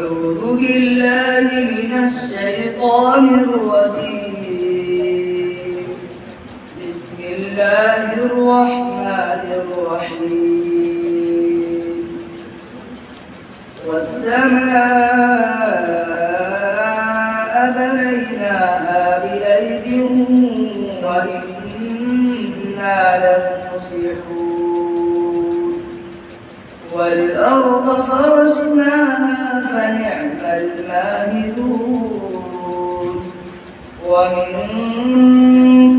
أعوذ بالله من الشيطان الرجيم. بسم الله الرحمن الرحيم. والسماء بنيناها بأيد وإنا لموسعون. والأرض فرشناها فنعم الماهدون. ومن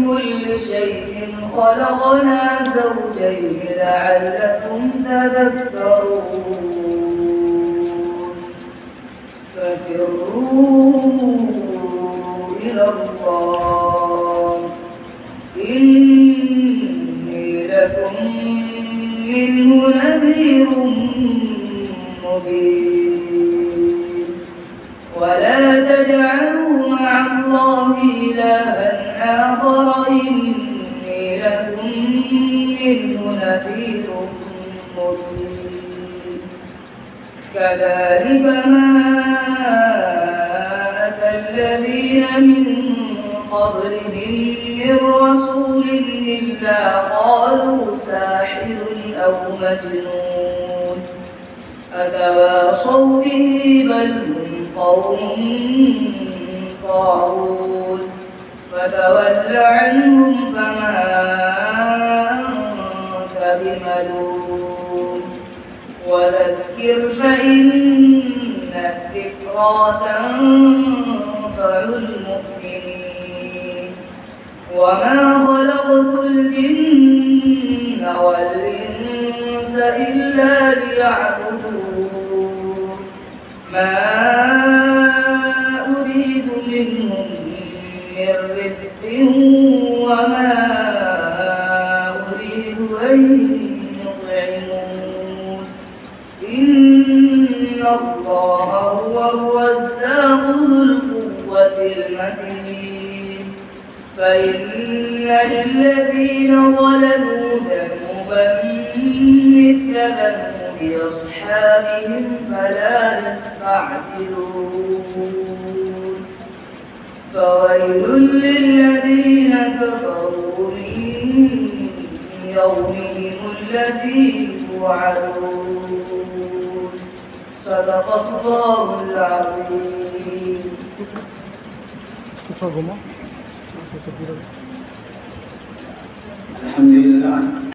كل شيء خلقنا زوجين لعلكم تذكرون. ففروا إلى الله إني لكم منه نذير مبين. ولا تجعلوا مع الله إلها آخر إني لكم منه نذير مبين. كذلك ما أتى الذين من قبلهم من رسول إلا قالوا ساحر أو مجنون أتواصوا به بل هم قوم طاغون. فتول عنهم فما أنت بملوم وذكر فإن الذكرى تنفع المؤمنين. وما خلقت الجن والإنس إلا ليعبدون. ما أريد منهم من رزق وما أريد أن يطعمون. إن الله هو الرزاق ذو القوة المتين. فإن للذين ظلموا ذنوبا مثل ذنوب أصحابهم فلا يستعجلون. فويل للذين كفروا من يومهم الذي يوعدون. صدق الله العظيم. الحمد لله.